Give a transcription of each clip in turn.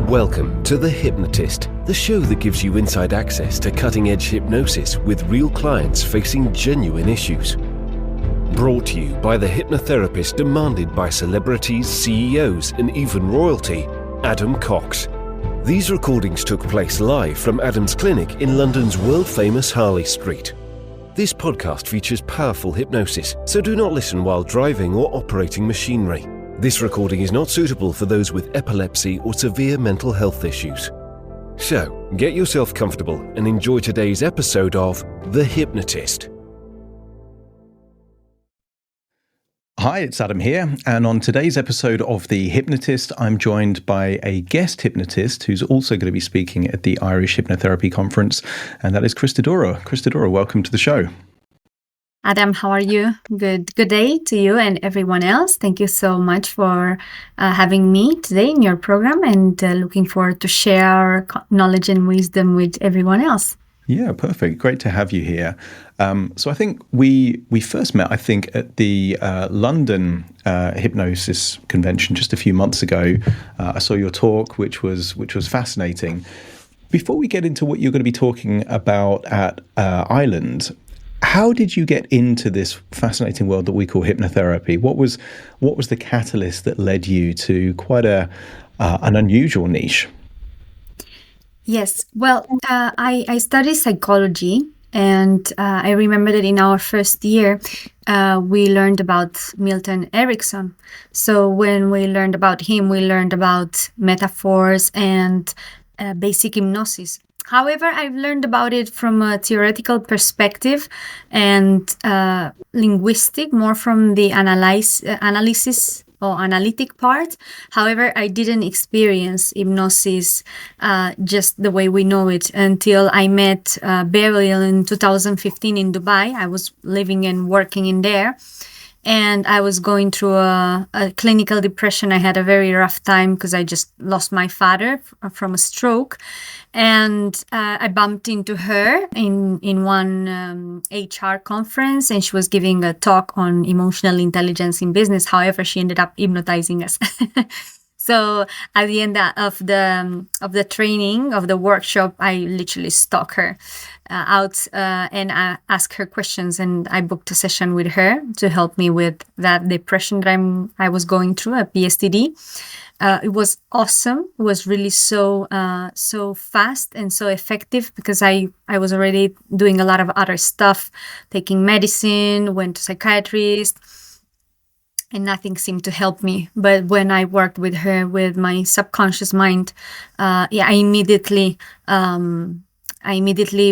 Welcome to The Hypnotist, the show that gives you inside access to cutting-edge hypnosis with real clients facing genuine issues. Brought to you by the hypnotherapist demanded by celebrities, CEOs, and even royalty, Adam Cox. These recordings took place live from Adam's clinic in London's world-famous Harley Street. This podcast features powerful hypnosis, so do not listen while driving or operating machinery. This recording is not suitable for those with epilepsy or severe mental health issues. So, get yourself comfortable and enjoy today's episode of The Hypnotist. Hi, it's Adam here, and on today's episode of The Hypnotist, I'm joined by a guest hypnotist who's also going to be speaking at the Irish Hypnotherapy Conference, and that is Cristodora. Cristodora, welcome to the show. Adam, how are you? Good day to you and everyone else. Thank you so much for having me today in your program, and looking forward to share knowledge and wisdom with everyone else. Yeah, perfect. Great to have you here. So I think we first met, at the London Hypnosis Convention just a few months ago. I saw your talk, which was fascinating. Before we get into what you're going to be talking about at Ireland, how did you get into this fascinating world that we call hypnotherapy? What was the catalyst that led you to quite an unusual niche? Yes, well, I studied psychology, and I remember that in our first year, we learned about Milton Erickson. So when we learned about him, we learned about metaphors and basic hypnosis. However, I've learned about it from a theoretical perspective and linguistic, more from the analysis or analytic part. However, I didn't experience hypnosis just the way we know it until I met Beryl in 2015 in Dubai. I was living and working in there, and I was going through a clinical depression. I had a very rough time because I just lost my father from a stroke. And I bumped into her in one HR conference, and she was giving a talk on emotional intelligence in business. However, she ended up hypnotizing us. So at the end of the training, of the workshop, I literally stalked her out and I asked her questions, and I booked a session with her to help me with that depression that I was going through, a PSTD. It was awesome. It was really so fast and so effective, because I was already doing a lot of other stuff, taking medicine, went to psychiatrist, and nothing seemed to help me. But when I worked with her, with my subconscious mind, I immediately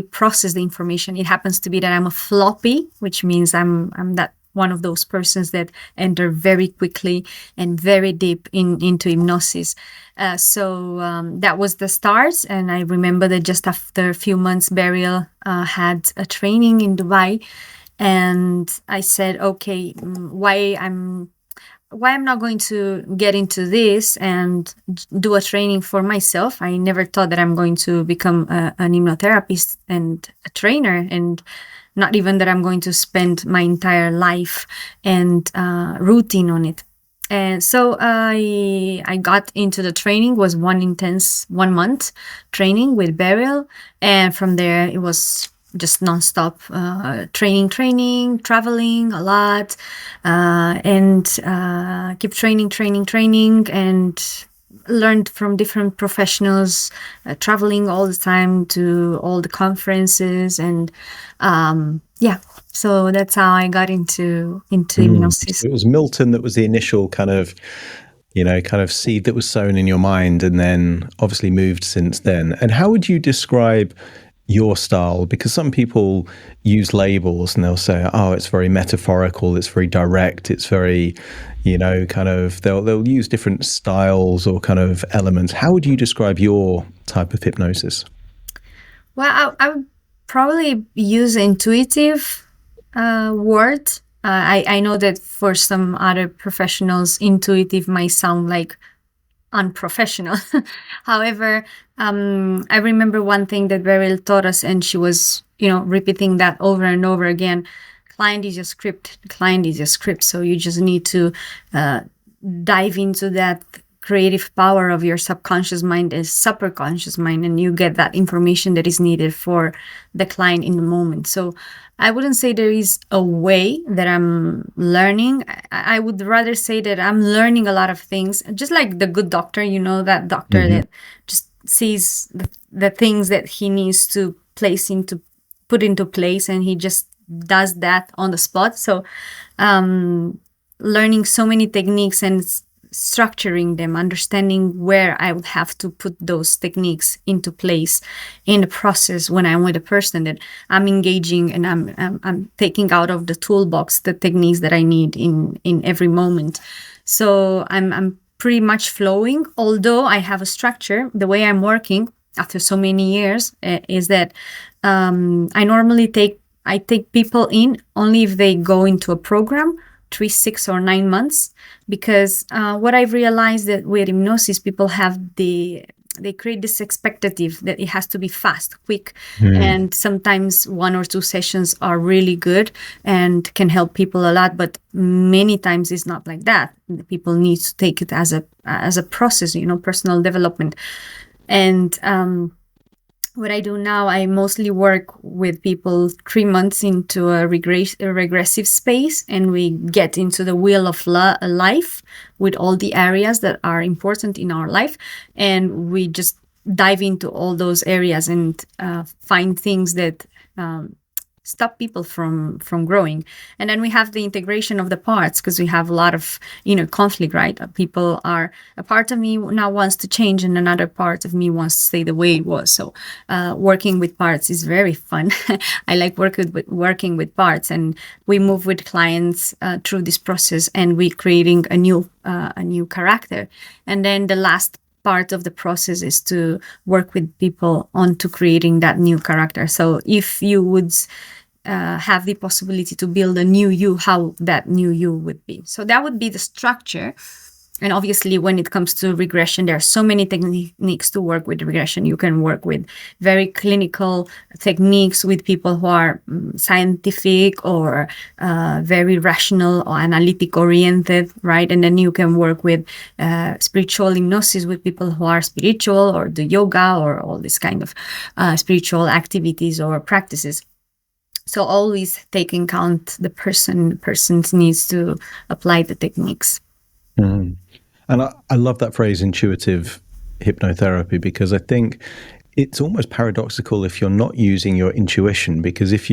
processed the information. It happens to be that I'm a floppy, which means I'm that one of those persons that enter very quickly and very deep into hypnosis. So that was the start. And I remember that just after a few months, Beryl had a training in Dubai. And I said, okay, why I'm not going to get into this and do a training for myself. I never thought that I'm going to become an hypnotherapist and a trainer, and not even that I'm going to spend my entire life and routine on it. And so I got into the training. It was one intense 1 month training with Beryl. And from there, it was just nonstop training, traveling a lot, and keep training, and learned from different professionals, traveling all the time to all the conferences, and so that's how I got into hypnosis. It was Milton that was the initial kind of seed that was sown in your mind, and then obviously moved since then. And how would you describe your style? Because some people use labels and they'll say, oh, it's very metaphorical, it's very direct, it's very, they'll use different styles or kind of elements. How would you describe your type of hypnosis? Well, I would probably use intuitive word. I know that for some other professionals, intuitive might sound like unprofessional. However, I remember one thing that Beryl taught us, and she was, repeating that over and over again. Client is your script. The client is your script. So you just need to dive into that creative power of your subconscious mind is superconscious mind, and you get that information that is needed for the client in the moment. So I wouldn't say there is a way that I'm learning. I would rather say that I'm learning a lot of things, just like the good doctor, that doctor that just sees the things that he needs to put into place, and he just does that on the spot. So learning so many techniques and structuring them, understanding where I would have to put those techniques into place in the process when I'm with a person that I'm engaging, and I'm taking out of the toolbox the techniques that I need in every moment. So I'm pretty much flowing, although I have a structure. The way I'm working after so many years is that I normally take people in only if they go into a program 3, 6, or 9 months, because what I've realized that with hypnosis, people have they create this expectative that it has to be fast, quick, and sometimes 1 or 2 sessions are really good and can help people a lot, but many times it's not like that. People need to take it as a process, personal development. And what I do now, I mostly work with people 3 months into a regressive space, and we get into the wheel of life with all the areas that are important in our life, and we just dive into all those areas and find things that stop people from growing. And then we have the integration of the parts, because we have a lot of inner conflict, right? People are, a part of me now wants to change, and another part of me wants to stay the way it was. So working with parts is very fun. I like working with parts, and we move with clients through this process, and we creating a new character. And then the last part of the process is to work with people on to creating that new character. So if you would have the possibility to build a new you, how that new you would be. So that would be the structure. And obviously, when it comes to regression, there are so many techniques to work with regression. You can work with very clinical techniques with people who are scientific or very rational or analytic oriented, right? And then you can work with spiritual hypnosis with people who are spiritual or do yoga or all this kind of spiritual activities or practices. So always take in account the person needs to apply the techniques. Mm. And I love that phrase, intuitive hypnotherapy, because I think it's almost paradoxical if you're not using your intuition, because if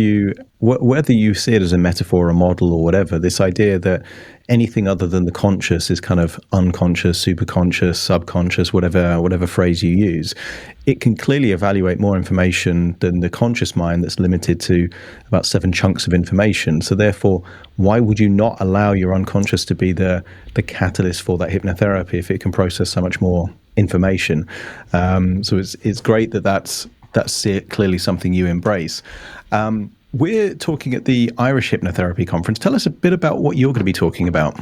whether you see it as a metaphor, a model, or whatever, this idea that anything other than the conscious is kind of unconscious, superconscious, subconscious, whatever phrase you use, it can clearly evaluate more information than the conscious mind that's limited to about 7 chunks of information. So therefore, why would you not allow your unconscious to be the catalyst for that hypnotherapy if it can process so much more information? So it's great that's clearly something you embrace. We're talking at the Irish Hypnotherapy Conference. Tell us a bit about what you're going to be talking about.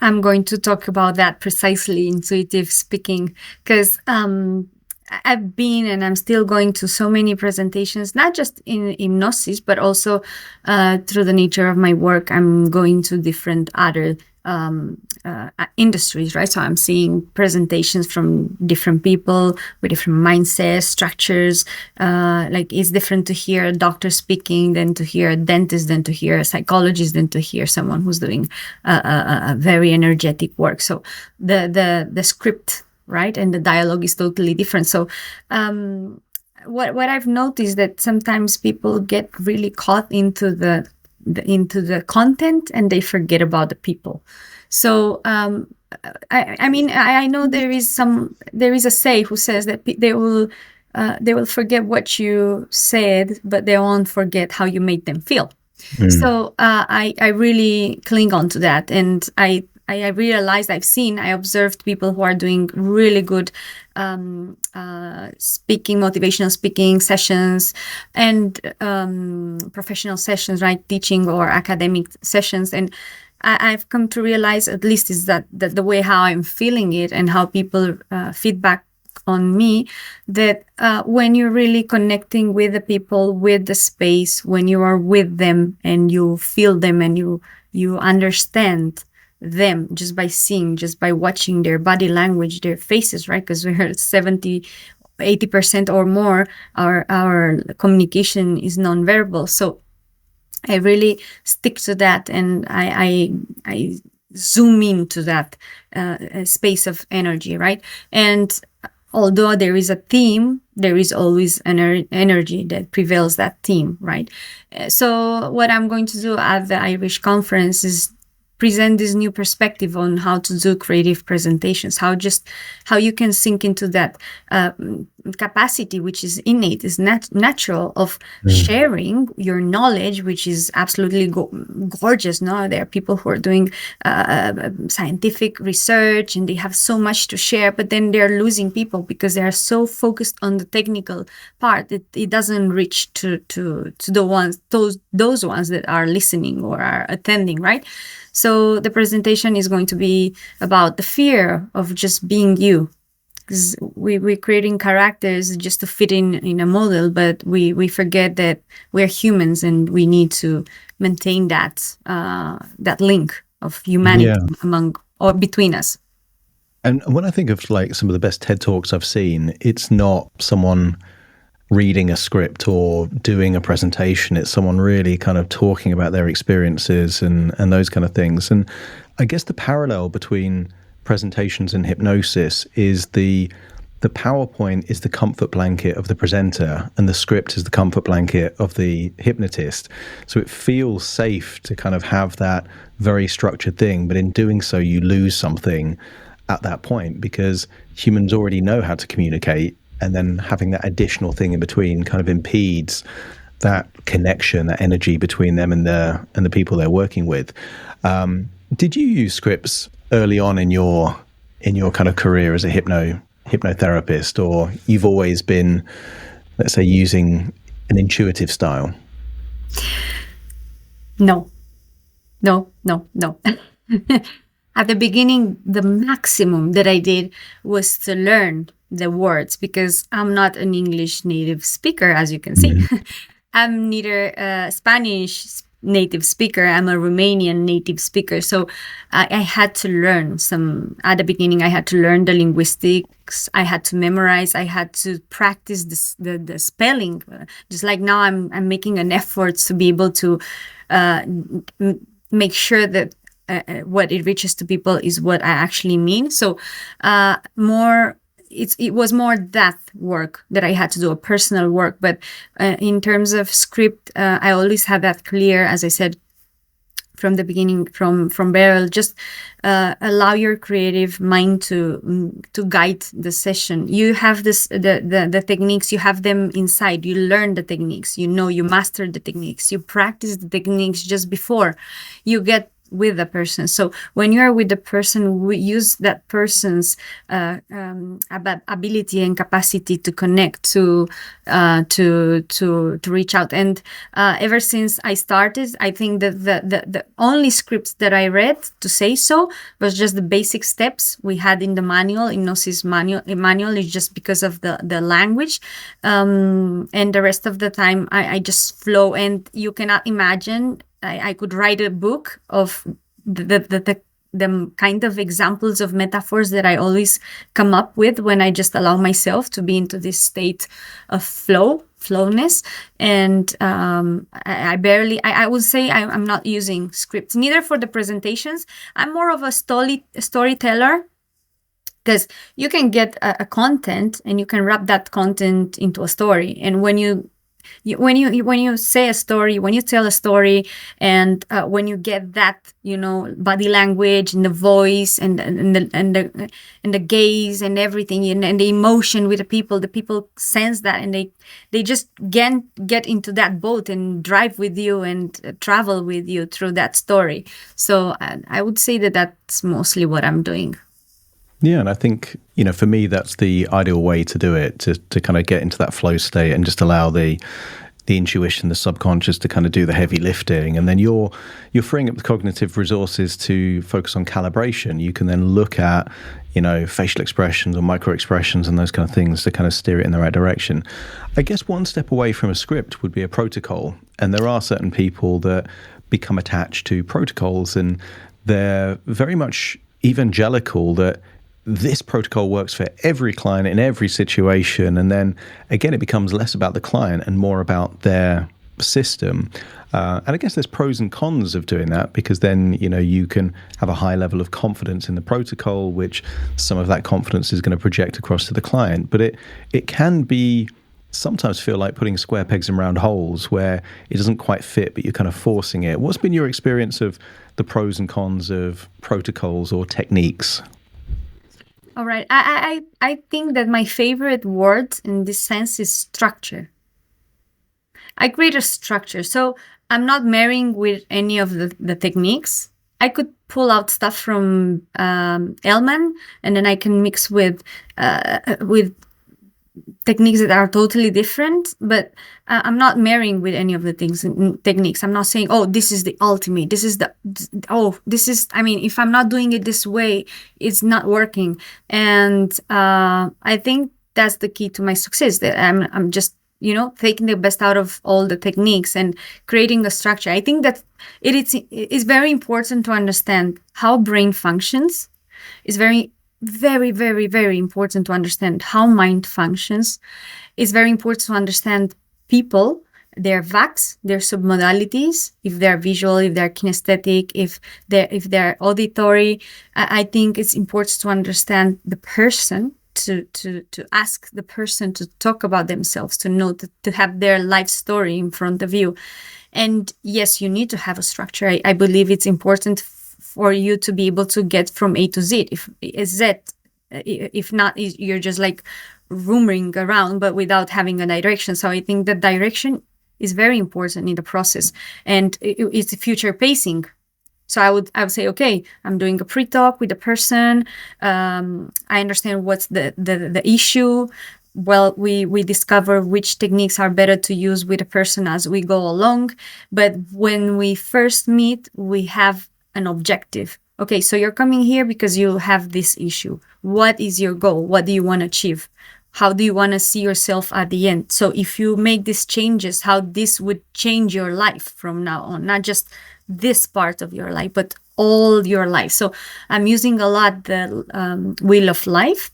I'm going to talk about that precisely, intuitive speaking, because I've been and I'm still going to so many presentations, not just in hypnosis, but also through the nature of my work, I'm going to different other industries, right? So I'm seeing presentations from different people with different mindsets, structures. Like it's different to hear a doctor speaking than to hear a dentist, than to hear a psychologist, than to hear someone who's doing a very energetic work. So the script, right, and the dialogue is totally different. So what I've noticed that sometimes people get really caught into the content and they forget about the people. So I mean I know there is a say who says that they will forget what you said, but they won't forget how you made them feel. So I really cling on to that, and I realized I observed people who are doing really good motivational speaking sessions and professional sessions, right? Teaching or academic sessions. And I've come to realize, at least is that the way how I'm feeling it and how people feedback on me, that when you're really connecting with the people, with the space, when you are with them and you feel them and you understand them just by seeing, just by watching their body language, their faces, right? Because we're 80% or more, our communication is nonverbal. So I really stick to that, and I zoom into that space of energy, right? And although there is a theme, there is always an energy that prevails that theme, right? So what I'm going to do at the Irish conference is present this new perspective on how to do creative presentations, how you can sink into that capacity, which is innate, is natural, of sharing your knowledge, which is absolutely gorgeous. No, there are people who are doing scientific research and they have so much to share, but then they're losing people because they are so focused on the technical part that it doesn't reach to the ones, those ones that are listening or are attending, right? So the presentation is going to be about the fear of just being you. Because we're creating characters just to fit in a model, but we forget that we're humans and we need to maintain that link of humanity among or between us. And when I think of like some of the best TED Talks I've seen, it's not someone reading a script or doing a presentation. It's someone really kind of talking about their experiences and those kind of things. And I guess the parallel between presentations and hypnosis is the PowerPoint is the comfort blanket of the presenter and the script is the comfort blanket of the hypnotist. So it feels safe to kind of have that very structured thing, but in doing so you lose something at that point because humans already know how to communicate, and then having that additional thing in between kind of impedes that connection, that energy between them and the people they're working with. Did you use scripts early on in your kind of career as a hypnotherapist, or you've always been, let's say, using an intuitive style? No. At the beginning, the maximum that I did was to learn the words, because I'm not an English native speaker, as you can see. I'm neither a Spanish native speaker, I'm a Romanian native speaker. So I had to learn at the beginning, I had to learn the linguistics, I had to memorize, I had to practice the spelling. Just like now I'm making an effort to be able to make sure that what it reaches to people is what I actually mean. So it was more that work that I had to do, a personal work. But in terms of script, I always had that clear, as I said from the beginning, from Beryl. Just allow your creative mind to guide the session. You have the techniques, you have them inside. You learn the techniques, you master the techniques, you practice the techniques just before you get with the person. So when you are with the person, we use that person's ability and capacity to connect, to reach out. And ever since I started, I think that the only scripts that I read to say so was just the basic steps we had in the manual. Hypnosis manual is just because of the language, and the rest of the time I just flow. And you cannot imagine I could write a book of the kind of examples of metaphors that I always come up with when I just allow myself to be into this state of flowness. And I would say I'm not using scripts, neither for the presentations. I'm more of a storyteller, because you can get a content and you can wrap that content into a story. And when you say a story, when you tell a story, and when you get that, body language and the voice and the gaze and everything, and the emotion with the people sense that, and they just get into that boat and drive with you and travel with you through that story. So I would say that that's mostly what I'm doing. Yeah, and I think, for me, that's the ideal way to do it, to kind of get into that flow state and just allow the intuition, the subconscious to kind of do the heavy lifting. And then you're freeing up the cognitive resources to focus on calibration. You can then look at, facial expressions or micro expressions and those kind of things to kind of steer it in the right direction. I guess one step away from a script would be a protocol. And there are certain people that become attached to protocols, and they're very much evangelical that this protocol works for every client in every situation. And then again, it becomes less about the client and more about their system. And I guess there's pros and cons of doing that, because then, you can have a high level of confidence in the protocol, which some of that confidence is going to project across to the client. But it can be sometimes feel like putting square pegs in round holes where it doesn't quite fit, but you're kind of forcing it. What's been your experience of the pros and cons of protocols or techniques? All right. I think that my favorite word in this sense is structure. I create a structure. So I'm not marrying with any of the techniques. I could pull out stuff from Ellman, and then I can mix with techniques that are totally different, but I'm not marrying with any of the techniques. I'm not saying, oh, this is the ultimate. I mean, if I'm not doing it this way, it's not working. And I think that's the key to my success, that I'm just, taking the best out of all the techniques and creating a structure. I think that it is very important to understand how brain functions. It's very, very, very, very important to understand how mind functions. It's very important to understand people, their VACs, their submodalities, if they're visual, if they're kinesthetic, if they're auditory. I think it's important to understand the person, to ask the person to talk about themselves, to know, to have their life story in front of you. And yes, you need to have a structure. I believe it's important for you to be able to get from A to Z. If not, you're just like roaming around, but without having a direction. So I think that direction is very important in the process, and it's future pacing. So I would say, okay, I'm doing a pre-talk with the person. I understand what's the issue. Well, we discover which techniques are better to use with a person as we go along. But when we first meet, we have an objective. Okay, so you're coming here because you have this issue. What is your goal? What do you want to achieve? How do you want to see yourself at the end? So if you make these changes, how this would change your life from now on, not just this part of your life, but all your life. So I'm using a lot the wheel of life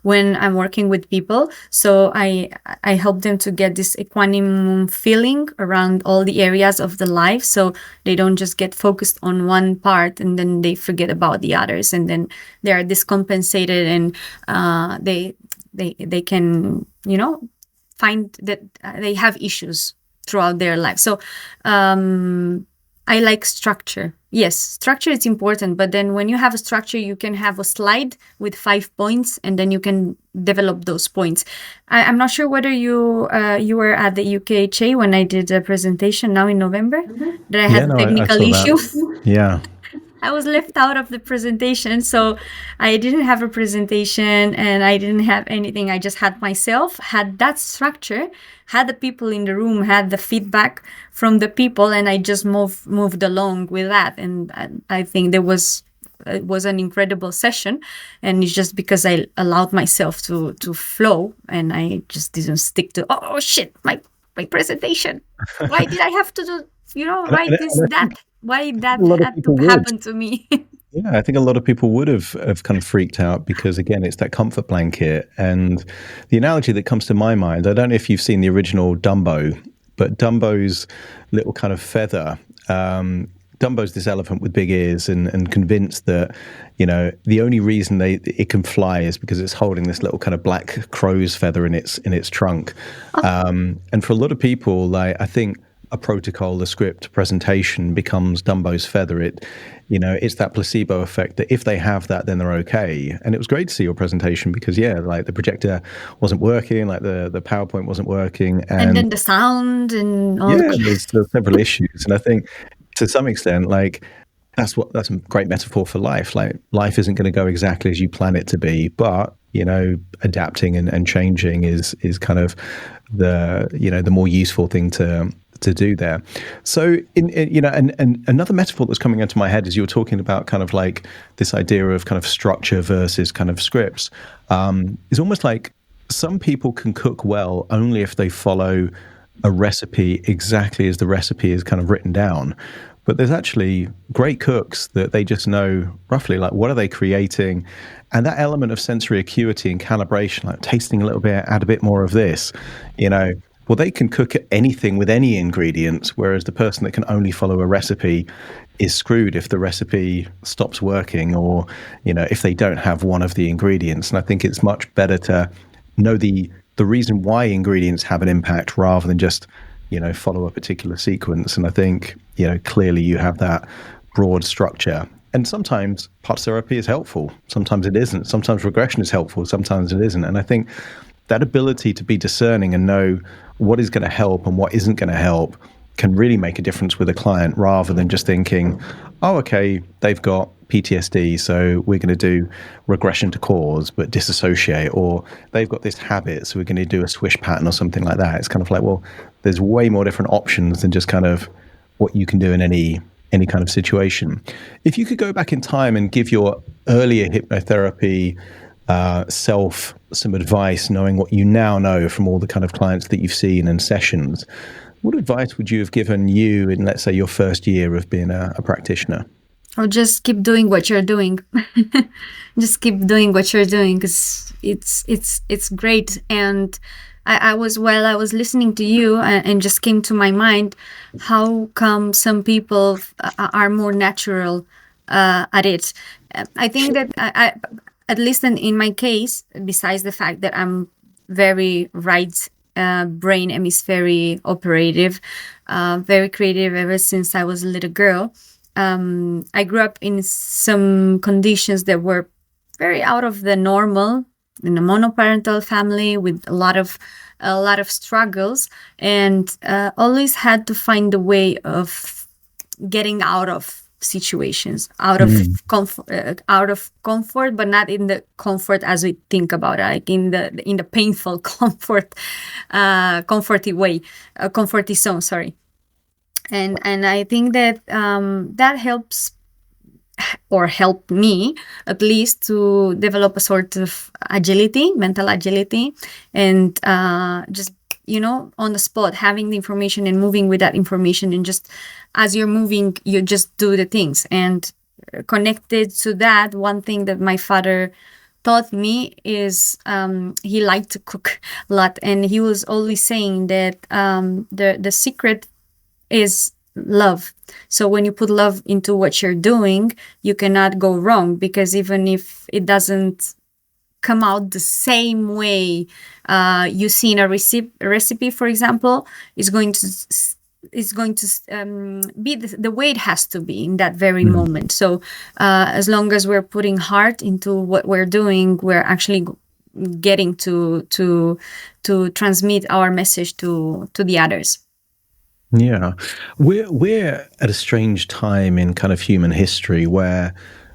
when I'm working with people. So I help them to get this equanimum feeling around all the areas of the life, so they don't just get focused on one part and then they forget about the others, and then they are discompensated, and they can find that they have issues throughout their life. So I like structure. Yes, structure is important, but then when you have a structure, you can have a slide with 5 points, and then you can develop those points. I'm not sure whether you were at the UKHA when I did a presentation now in November, that I had a technical issue. Yeah. I was left out of the presentation, so I didn't have a presentation and I didn't have anything. I just had myself, had that structure, had the people in the room, had the feedback from the people, and I just moved along with that. And I think it was an incredible session, and it's just because I allowed myself to flow, and I just didn't stick to, oh shit, my presentation. Why did I have to write this, that? Why that had to happen to me? Yeah, I think a lot of people would have kind of freaked out, because again, it's that comfort blanket. And the analogy that comes to my mind, I don't know if you've seen the original Dumbo, but Dumbo's little kind of feather, Dumbo's this elephant with big ears, and convinced that, the only reason it can fly is because it's holding this little kind of black crow's feather in its trunk. And for a lot of people, I think a protocol, a script, presentation becomes Dumbo's feather. It's that placebo effect that if they have that, then they're okay. And it was great to see your presentation, because the projector wasn't working, the PowerPoint wasn't working, and then the sound and all. Yeah, there's several issues. And I think to some extent, that's a great metaphor for life. Life isn't going to go exactly as you plan it to be, but adapting and changing is kind of the more useful thing to do there. So and another metaphor that's coming into my head is you were talking about kind of like this idea of kind of structure versus kind of scripts. It's almost like some people can cook well only if they follow a recipe exactly as the recipe is kind of written down. but there's actually great cooks that they just know roughly like what are they creating, and that element of sensory acuity and calibration, like tasting a little bit, add a bit more of this, well, they can cook anything with any ingredients, whereas the person that can only follow a recipe is screwed if the recipe stops working, or if they don't have one of the ingredients. And I think it's much better to know the reason why ingredients have an impact rather than just follow a particular sequence. And I think clearly you have that broad structure. And sometimes parts therapy is helpful, sometimes it isn't. Sometimes regression is helpful, sometimes it isn't. And I think that ability to be discerning and know what is going to help and what isn't going to help can really make a difference with a client, rather than just thinking, oh, okay, they've got PTSD, so we're going to do regression to cause but disassociate, or they've got this habit, so we're going to do a swish pattern or something like that. It's kind of like, well, there's way more different options than just kind of what you can do in any kind of situation. If you could go back in time and give your earlier hypnotherapy self some advice, knowing what you now know from all the kind of clients that you've seen and sessions, what advice would you have given you in, let's say, your first year of being a practitioner? Or just keep doing what you're doing. Just keep doing what you're doing, because it's great. And I was listening to you, and just came to my mind, how come some people are more natural at it? I think that I at least in my case, besides the fact that I'm very right brain hemisphere operative, very creative ever since I was a little girl. I grew up in some conditions that were very out of the normal, in a monoparental family with a lot of struggles, and always had to find a way of getting out of situations, out of comfort, but not in the comfort as we think about it, like in the painful comforty way, comforty zone. Sorry. And I think that that helps, or helped me at least, to develop a sort of agility, mental agility, and just on the spot, having the information and moving with that information, and just as you're moving, you just do the things. And connected to that, one thing that my father taught me is he liked to cook a lot, and he was always saying that the secret is love. So when you put love into what you're doing, you cannot go wrong, because even if it doesn't come out the same way you see in a recipe, for example, is going to be the way it has to be in that very moment. So as long as we're putting heart into what we're doing, we're actually getting to transmit our message to the others. Yeah, we're at a strange time in kind of human history where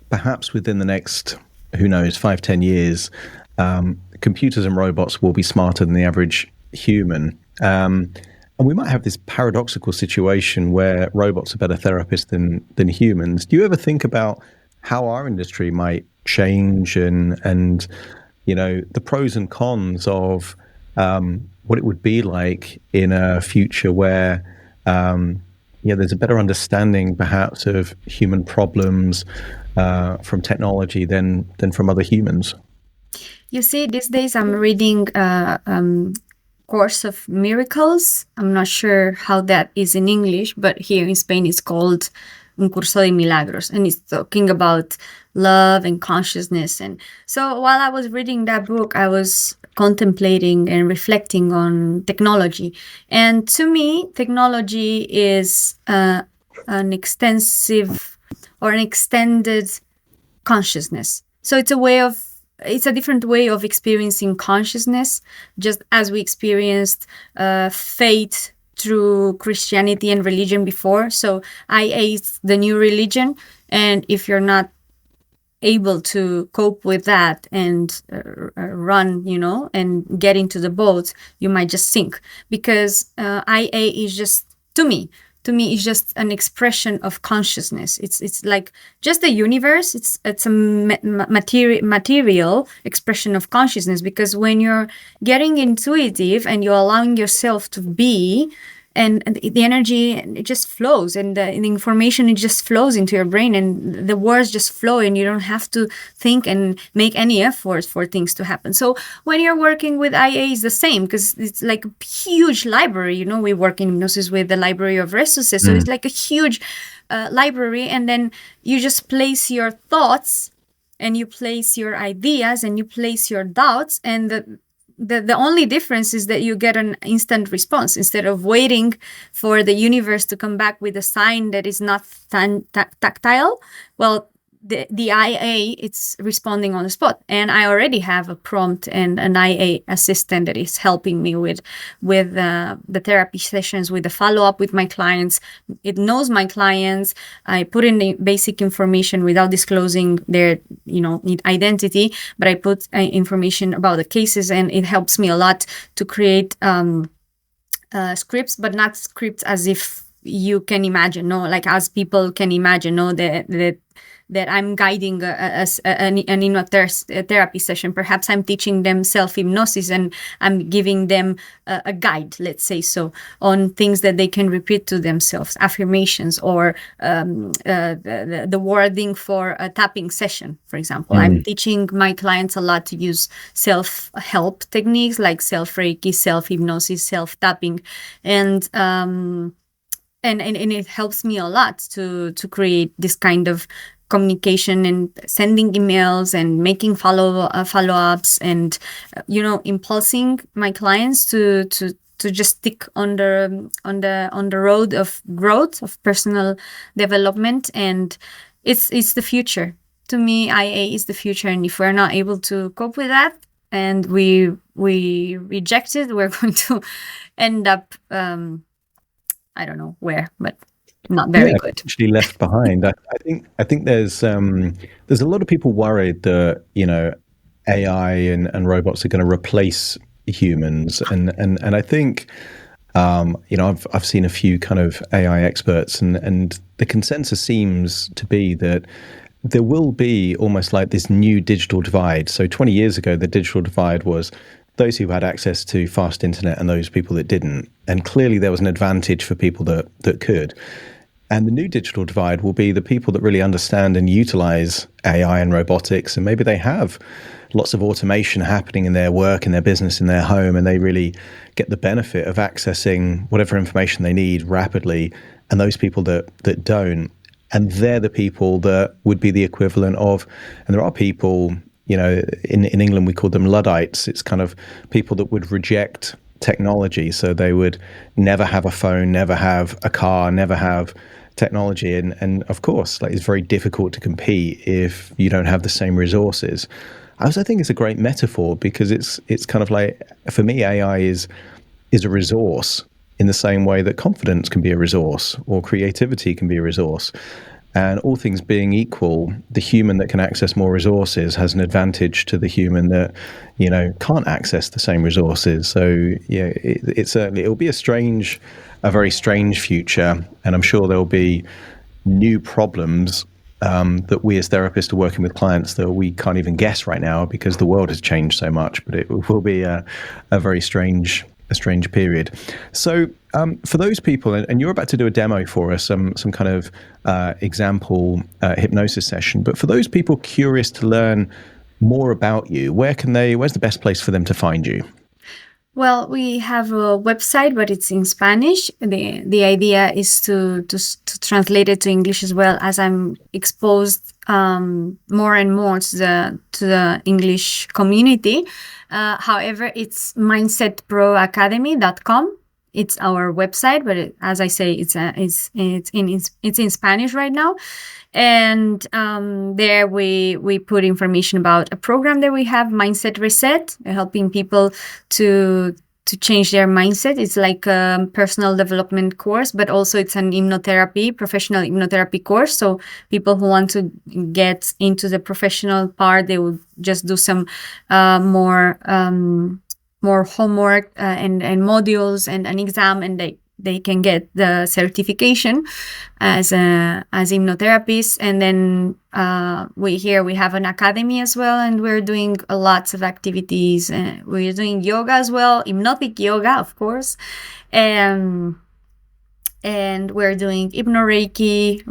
perhaps within the next, who knows, 5-10 years, computers and robots will be smarter than the average human. And we might have this paradoxical situation where robots are better therapists than humans. Do you ever think about how our industry might change, and the pros and cons of what it would be like in a future where there's a better understanding perhaps of human problems from technology than from other humans? You see, these days I'm reading Course of Miracles. I'm not sure how that is in English, but here in Spain it's called Un Curso de Milagros, and it's talking about love and consciousness. And so while I was reading that book, I was contemplating and reflecting on technology. And to me, technology is an extensive or an extended consciousness. So it's a different way of experiencing consciousness, just as we experienced faith through Christianity and religion before. So IA is the new religion, and if you're not able to cope with that and run, and get into the boat, you might just sink, because IA is just, to me, it's just an expression of consciousness. It's like just the universe. It's a material expression of consciousness, because when you're getting intuitive and you're allowing yourself to be, and the energy, it just flows, and the information, it just flows into your brain, and the words just flow, and you don't have to think and make any effort for things to happen. So when you're working with IA, it's the same, because it's like a huge library. You know, we work in hypnosis with the library of resources, so it's like a huge library, and then you just place your thoughts, and you place your ideas, and you place your doubts, and the only difference is that you get an instant response instead of waiting for the universe to come back with a sign that is not tactile. Well, the IA, it's responding on the spot, and I already have a prompt and an IA assistant that is helping me with the therapy sessions, with the follow-up with my clients. It knows my clients. I put in the basic information without disclosing their identity, but I put information about the cases, and it helps me a lot to create scripts, but not scripts as if you can imagine, like as people can imagine, that I'm guiding an hypnotherapy session. Perhaps I'm teaching them self-hypnosis, and I'm giving them a guide, let's say so, on things that they can repeat to themselves, affirmations, or the wording for a tapping session, for example. I'm teaching my clients a lot to use self-help techniques like self-Reiki, self-hypnosis, self-tapping, and it helps me a lot to create this kind of communication, and sending emails, and making follow-ups, and impulsing my clients to just stick on the road of growth, of personal development. And it's the future. To me, IA is the future, and if we're not able to cope with that, and we reject it, we're going to end up I don't know where, but not very good. Actually left behind. I think there's a lot of people worried that AI and robots are going to replace humans, and I think I've seen a few kind of AI experts, and the consensus seems to be that there will be almost like this new digital divide. So 20 years ago, the digital divide was those who had access to fast internet and those people that didn't. And clearly there was an advantage for people that could. And the new digital divide will be the people that really understand and utilize AI and robotics, and maybe they have lots of automation happening in their work, in their business, in their home, and they really get the benefit of accessing whatever information they need rapidly. And those people that don't, and they're the people that would be the equivalent of, and there are people, in England we call them Luddites. It's kind of people that would reject technology. So they would never have a phone, never have a car, never have technology. And of course, it's very difficult to compete if you don't have the same resources. I also think it's a great metaphor, because it's kind of like, for me, AI is a resource in the same way that confidence can be a resource, or creativity can be a resource. And all things being equal, the human that can access more resources has an advantage to the human that, can't access the same resources. So yeah, it'll be a very strange future. And I'm sure there'll be new problems that we as therapists are working with clients that we can't even guess right now, because the world has changed so much. But it will be a very strange period. So for those people, and you're about to do a demo for us, some kind of example hypnosis session, but for those people curious to learn more about you, where's the best place for them to find you? Well, we have a website, but it's in Spanish. The idea is to translate it to English as well, as I'm exposed more and more to the English community. However, it's mindsetproacademy.com. It's our website, but as I say, it's in Spanish right now. And there we put information about a program that we have, Mindset Reset, helping people to change their mindset. It's like a personal development course, but also it's an professional hypnotherapy course. So people who want to get into the professional part, they will just do some more homework and modules and an exam, and they can get the certification as hypnotherapists. And then we have an academy as well, and we're doing lots of activities. We're doing yoga as well, hypnotic yoga, of course. And And we're doing Reiki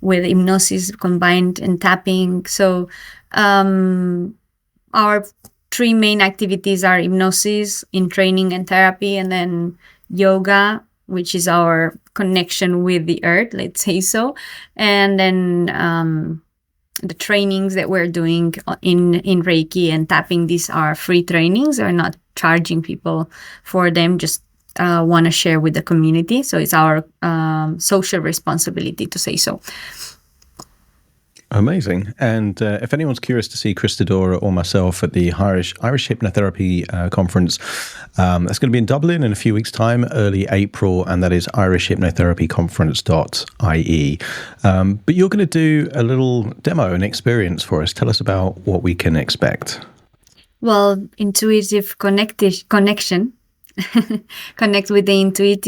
with hypnosis combined and tapping. So our 3 main activities are hypnosis in training and therapy, and then yoga, which is our connection with the earth, let's say so. And then the trainings that we're doing in Reiki and tapping, these are free trainings. We're not charging people for them, just want to share with the community. So it's our social responsibility to say so. Amazing. And if anyone's curious to see Cristodora or myself at the Irish Hypnotherapy Conference, that's going to be in Dublin in a few weeks' time, early April, and that is irishhypnotherapyconference.ie. But you're going to do a little demo and experience for us. Tell us about what we can expect. Well, intuitive connection. Connect with the intuition,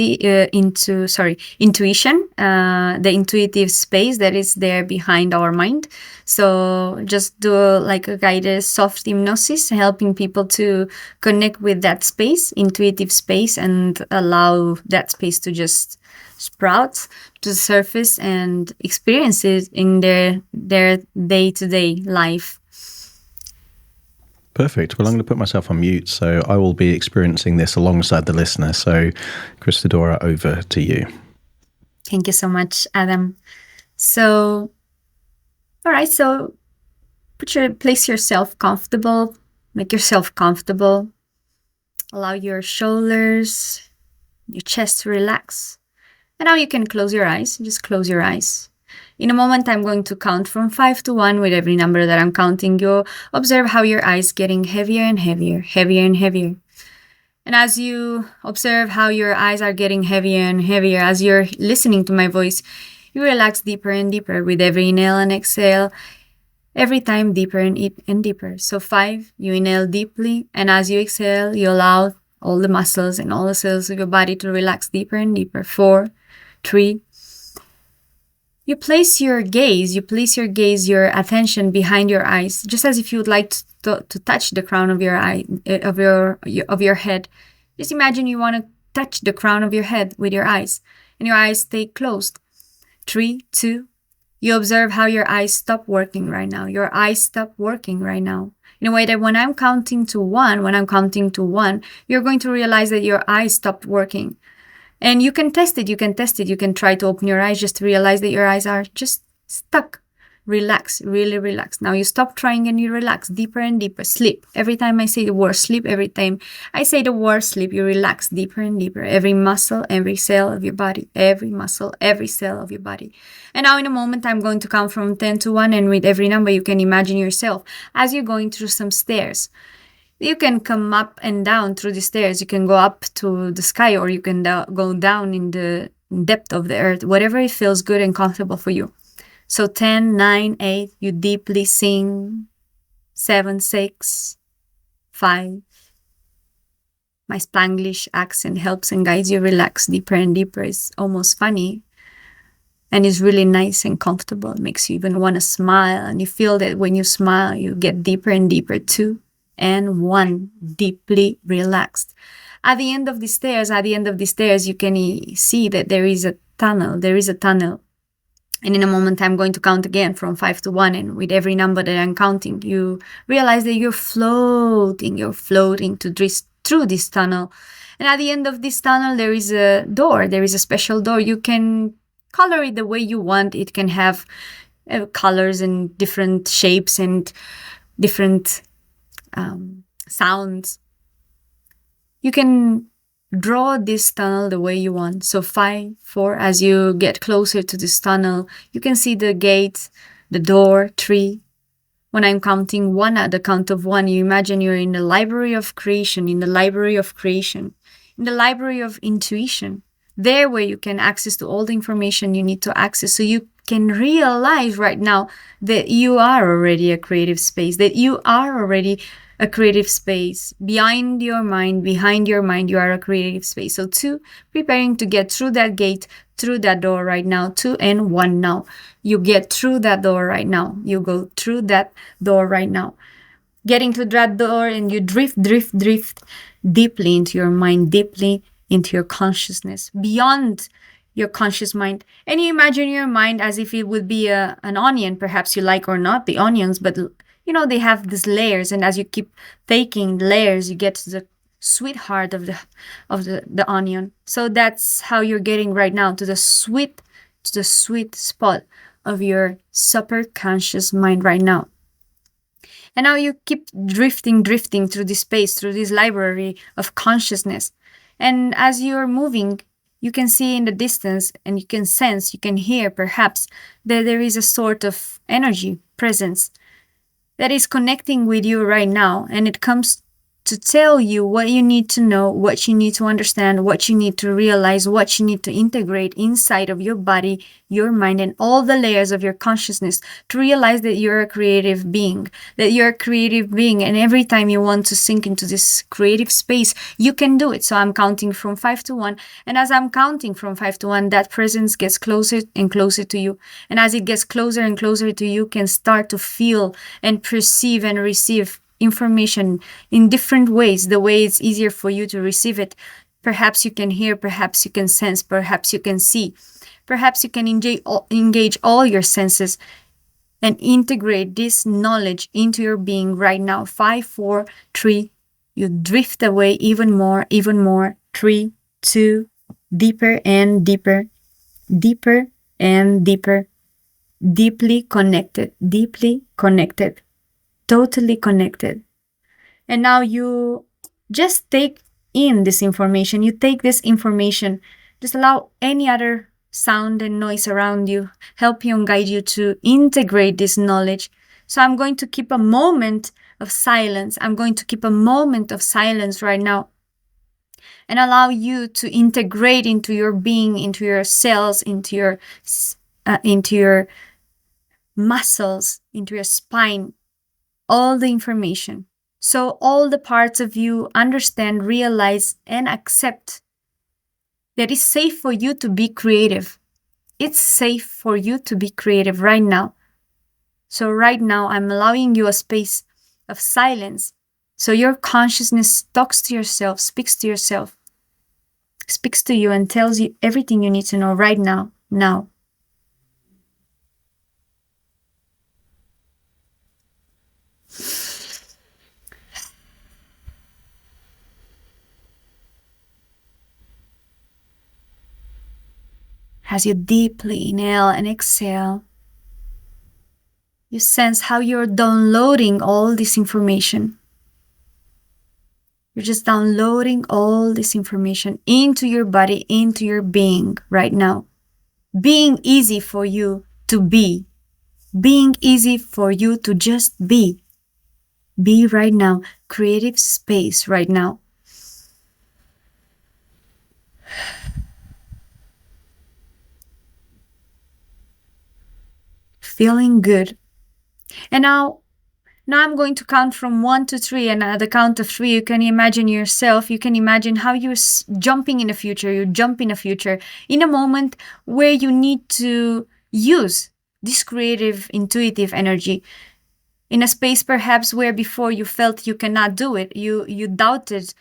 the intuitive space that is there behind our mind. So just do like a guided soft hypnosis, helping people to connect with that space, intuitive space, and allow that space to just sprout to the surface and experience it in their day-to-day life. Perfect. Well, I'm going to put myself on mute, so I will be experiencing this alongside the listener. So, Cristodora, over to you. Thank you so much, Adam. So, all right. So, place yourself comfortable. Make yourself comfortable. Allow your shoulders, your chest to relax. And now you can close your eyes. Just close your eyes. In a moment, I'm going to count from 5 to 1. With every number that I'm counting, you observe how your eyes getting heavier and heavier, heavier and heavier. And as you observe how your eyes are getting heavier and heavier, as you're listening to my voice, you relax deeper and deeper with every inhale and exhale. Every time deeper and deeper. So 5, you inhale deeply. And as you exhale, you allow all the muscles and all the cells of your body to relax deeper and deeper. 4, 3, you place your gaze, your attention behind your eyes, just as if you would like to touch the crown of your eye, of your head. Just imagine you want to touch the crown of your head with your eyes, and your eyes stay closed. 3, 2, you observe how your eyes stop working right now. Your eyes stop working right now. In a way that when I'm counting to 1, you're going to realize that your eyes stopped working. And you can test it. You can try to open your eyes just to realize that your eyes are just stuck. Relax, really relax. Now you stop trying and you relax deeper and deeper. Sleep. Every time I say the word sleep, every time I say the word sleep, you relax deeper and deeper. Every muscle, every cell of your body. Every muscle, every cell of your body. And now in a moment, I'm going to count from 10 to 1. And with every number, you can imagine yourself as you're going through some stairs. You can come up and down through the stairs. You can go up to the sky, or you can go down in the depth of the earth, whatever it feels good and comfortable for you. So 10, 9, 8, you deeply sing. 7, 6, 5. My Spanglish accent helps and guides you relax deeper and deeper. It's almost funny. And it's really nice and comfortable. It makes you even want to smile. And you feel that when you smile, you get deeper and deeper. 2 and 1, deeply relaxed. At the end of the stairs, you can see that there is a tunnel. And in a moment, I'm going to count again from 5 to 1. And with every number that I'm counting, you realize that you're floating through this tunnel. And at the end of this tunnel, there is a door. There is a special door. You can color it the way you want. It can have colors and different shapes and different sounds. You can draw this tunnel the way you want. So 5, 4, as you get closer to this tunnel, you can see the gate, the door. 3. When I'm counting 1, at the count of 1, you imagine you're in the library of creation, in the library of intuition, there where you can access to all the information you need to access. So you can realize right now that you are already a creative space, behind your mind, you are a creative space. So 2, preparing to get through that gate, through that door right now. 2 and 1 now. You get through that door right now. You go through that door right now. Getting to that door, and you drift deeply into your mind, deeply into your consciousness, beyond your conscious mind. And you imagine your mind as if it would be an onion, perhaps you like or not the onions, but they have these layers, and as you keep taking layers, you get to the sweetheart of the onion. So that's how you're getting right now to the sweet spot of your superconscious mind right now. And now you keep drifting through this space, through this library of consciousness. And as you're moving, you can see in the distance, and you can sense, you can hear perhaps, that there is a sort of energy, presence, that is connecting with you right now. And it comes to tell you what you need to know, what you need to understand, what you need to realize, what you need to integrate inside of your body, your mind, and all the layers of your consciousness, to realize that you're a creative being, and every time you want to sink into this creative space, you can do it. So I'm counting from 5 to 1, and as I'm counting from 5 to 1, that presence gets closer and closer to you. And as it gets closer and closer to you, you can start to feel and perceive and receive information in different ways, the way it's easier for you to receive it. Perhaps you can hear, perhaps you can sense, perhaps you can see, perhaps you can engage all your senses and integrate this knowledge into your being right now. 5, 4, 3, you drift away even more, 3, 2, deeper and deeper, deeper and deeper, deeply connected, totally connected. And now you just take in this information. You take this information, just allow any other sound and noise around you help you and guide you to integrate this knowledge. So I'm going to keep a moment of silence. I'm going to keep a moment of silence right now and allow you to integrate into your being, into your cells, into your muscles, into your spine, all the information. So all the parts of you understand, realize, and accept that it's safe for you to be creative. It's safe for you to be creative right now. So right now, I'm allowing you a space of silence. So your consciousness talks to yourself, speaks to you and tells you everything you need to know right now. As you deeply inhale and exhale, you sense how you're downloading all this information. You're just downloading all this information into your body, into your being right now. Being easy for you to be. Being easy for you to just be. Be right now. Creative space right now. Feeling good. And now I'm going to count from 1 to 3, and at the count of 3, you can imagine yourself, you can imagine how you're jumping in the future, in a moment where you need to use this creative, intuitive energy, in a space perhaps where before you felt you cannot do it, you doubted,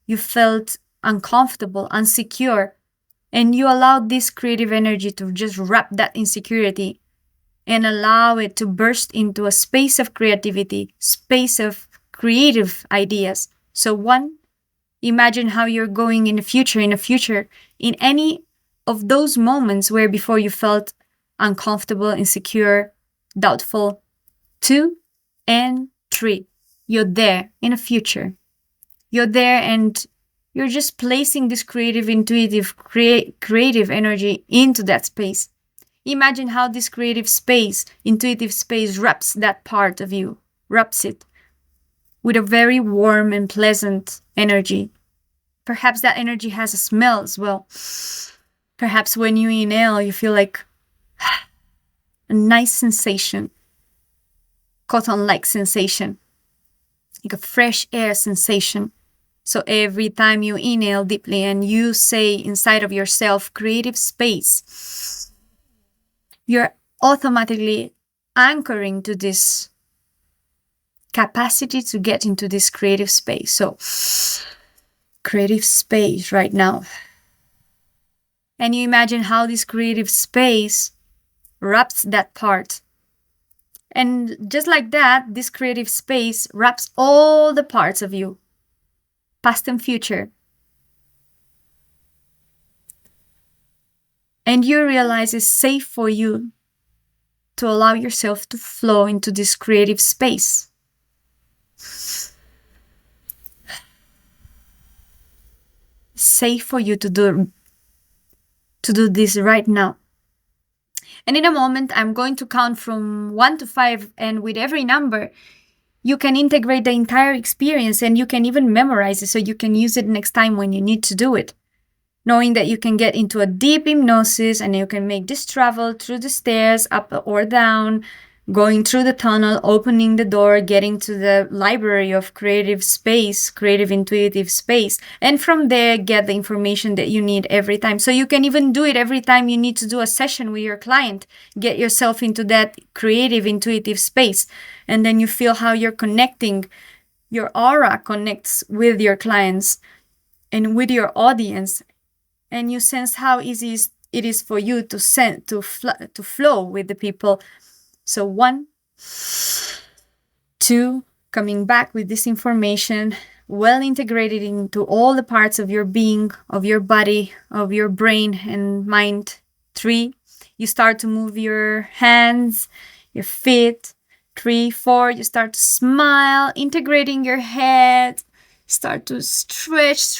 you felt uncomfortable, insecure, and you allowed this creative energy to just wrap that insecurity and allow it to burst into a space of creativity, space of creative ideas. So 1, imagine how you're going in the future, in any of those moments where before you felt uncomfortable, insecure, doubtful. 2 and 3, you're there in the future. You're there and you're just placing this creative, intuitive, creative energy into that space. Imagine how this creative space, intuitive space, wraps that part of you, wraps it with a very warm and pleasant energy. Perhaps that energy has a smell as well. Perhaps when you inhale, you feel like a nice sensation, cotton-like sensation, like a fresh air sensation. So every time you inhale deeply and you say inside of yourself, creative space, you're automatically anchoring to this capacity to get into this creative space. So creative space right now. And you imagine how this creative space wraps that part. And just like that, this creative space wraps all the parts of you, past and future. And you realize it's safe for you to allow yourself to flow into this creative space. Safe for you to do this right now. And in a moment, I'm going to count from 1 to 5, and with every number, you can integrate the entire experience, and you can even memorize it so you can use it next time when you need to do it. Knowing that you can get into a deep hypnosis and you can make this travel through the stairs, up or down, going through the tunnel, opening the door, getting to the library of creative space, creative intuitive space. And from there, get the information that you need every time. So you can even do it every time you need to do a session with your client. Get yourself into that creative intuitive space. And then you feel how you're connecting, your aura connects with your clients and with your audience. And you sense how easy it is for you to flow with the people. So 1, 2, coming back with this information, well integrated into all the parts of your being, of your body, of your brain and mind. 3, you start to move your hands, your feet. 3, 4, you start to smile, integrating your head. Start to stretch.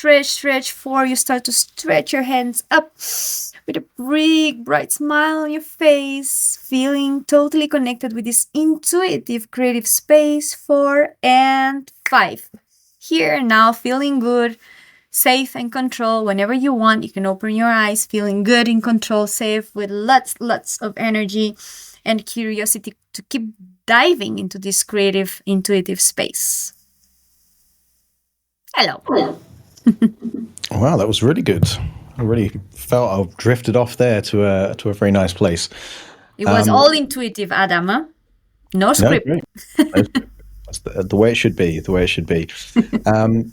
4, you start to stretch your hands up with a big, bright smile on your face, feeling totally connected with this intuitive, creative space. 4 and 5. Here now, feeling good, safe and control. Whenever you want, you can open your eyes, feeling good, in control, safe, with lots of energy and curiosity to keep diving into this creative, intuitive space. Hello. Wow, that was really good. I really felt I've drifted off there to a very nice place. It was all intuitive, Adam. Huh? No script. No, that's the way it should be. The way it should be.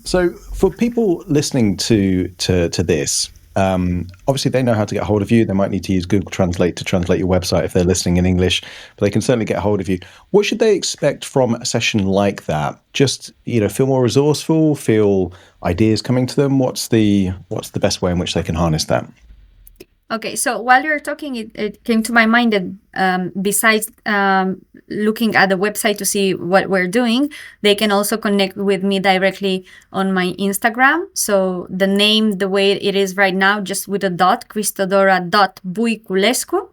So, for people listening to this, obviously they know how to get hold of you. They might need to use Google Translate to translate your website if they're listening in English, but they can certainly get hold of you. What should they expect from a session like that? Just, feel more resourceful, feel ideas coming to them. What's the best way in which they can harness that? Okay, so while you're talking, it came to my mind that besides looking at the website to see what we're doing, they can also connect with me directly on my Instagram. So the name, the way it is right now, just with a dot, Cristodora.Buiculescu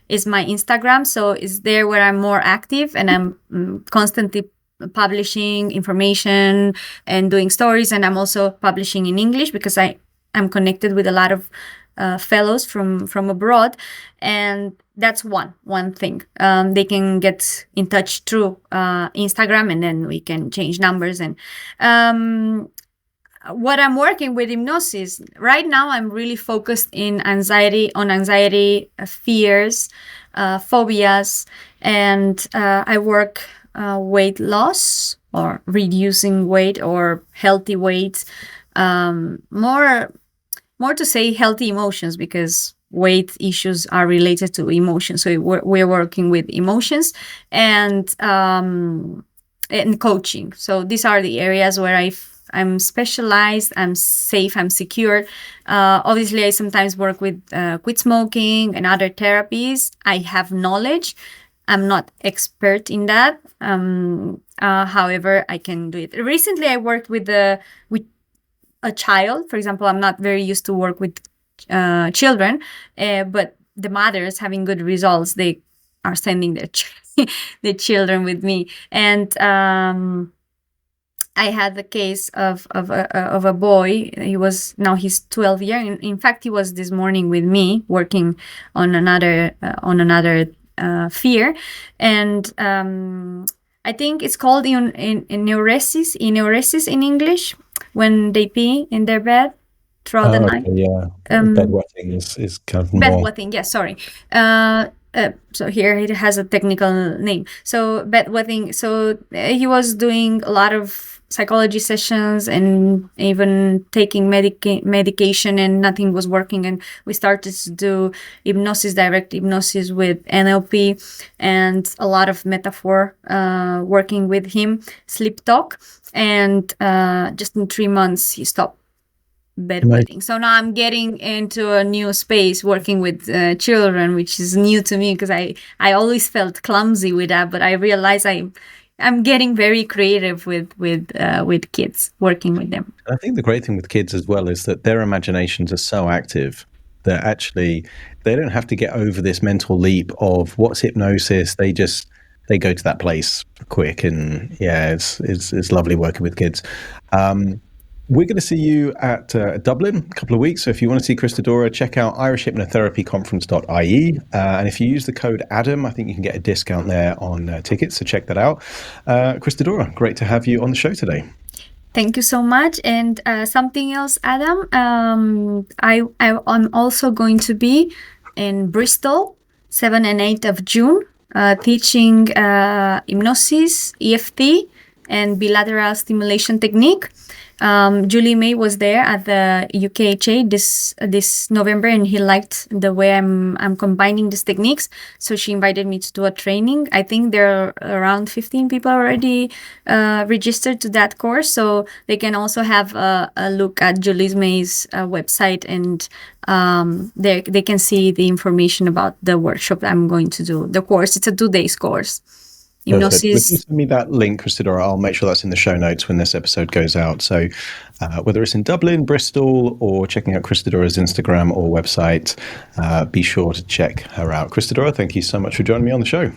is my Instagram. So it's there where I'm more active, and I'm constantly publishing information and doing stories. And I'm also publishing in English because I'm connected with a lot of fellows from abroad, and that's one thing. They can get in touch through Instagram, and then we can change numbers. And what I'm working with hypnosis right now, I'm really focused on anxiety, fears, phobias, and I work weight loss or reducing weight or healthy weight, more to say healthy emotions, because weight issues are related to emotions. So we're working with emotions and coaching. So these are the areas where I'm specialized, I'm safe, I'm secure. Obviously, I sometimes work with quit smoking and other therapies. I have knowledge. I'm not expert in that. However, I can do it. Recently, I worked with a child. For example, I'm not very used to work with children, but the mothers having good results, they are sending their children with me. And I had the case of a boy. He's 12 years. In fact, he was this morning with me working on another fear, and I think it's called in neuresis in English, when they pee in their bed throughout the night. Yeah, bedwetting is kind of more. Bedwetting, yes, sorry. So here it has a technical name. So bedwetting. So he was doing a lot of psychology sessions and even taking medication, and nothing was working. And we started to do hypnosis, direct hypnosis with NLP, and a lot of metaphor, working with him, sleep talk. And just in 3 months, he stopped bedwetting. So now I'm getting into a new space working with children, which is new to me because I always felt clumsy with that, but I realize I'm getting very creative with kids, working with them. I think the great thing with kids as well is that their imaginations are so active that actually they don't have to get over this mental leap of what's hypnosis. They go to that place quick, and yeah, it's lovely working with kids. We're going to see you at Dublin in a couple of weeks. So if you want to see Cristodora, check out irishhypnotherapyconference.ie. And if you use the code ADAM, I think you can get a discount there on tickets. So check that out. Cristodora, great to have you on the show today. Thank you so much. And something else, Adam, I'm also going to be in Bristol, 7 and 8 of June, teaching hypnosis, EFT, and bilateral stimulation technique. Julie May was there at the UKHA this November, and he liked the way I'm combining these techniques. So she invited me to do a training. I think there are around 15 people already registered to that course. So they can also have a look at Julie May's website, and they can see the information about the workshop I'm going to do. The course, it's a 2-day course. Hypnosis. If you send me that link, Cristodora, I'll make sure that's in the show notes when this episode goes out. So whether it's in Dublin, Bristol, or checking out Cristodora's Instagram or website, be sure to check her out. Cristodora, thank you so much for joining me on the show.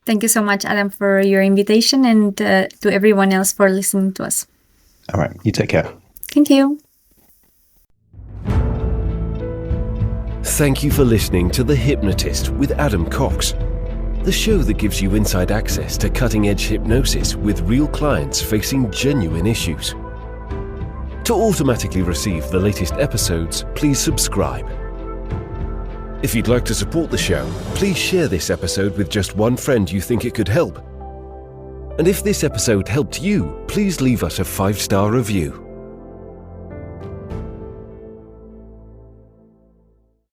Thank you so much, Adam, for your invitation, and to everyone else for listening to us. All right. You take care. Thank you. Thank you for listening to The Hypnotist with Adam Cox, the show that gives you inside access to cutting-edge hypnosis with real clients facing genuine issues. To automatically receive the latest episodes, please subscribe. If you'd like to support the show, please share this episode with just one friend you think it could help. And if this episode helped you, please leave us a 5-star review.